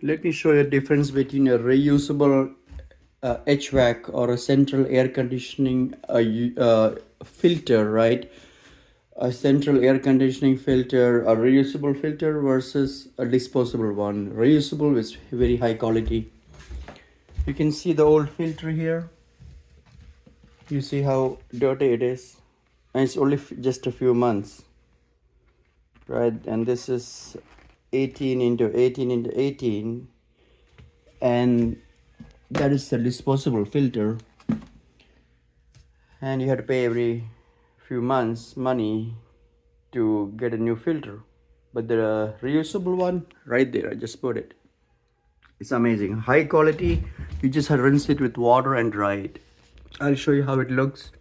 Let me show you a difference between a reusable HVAC or a central air conditioning filter, right? A central air conditioning filter, a reusable filter versus a disposable one. Reusable is very high quality. You can see the old filter here. You see how dirty it is, and it's only just a few months, right? And this is 18 into 18 into 18, and that is the disposable filter, and you have to pay every few months money to get a new filter. But the reusable one, right there, I just put it. It's amazing, high quality. You just have to rinse it with water and dry it. I'll show you how it looks.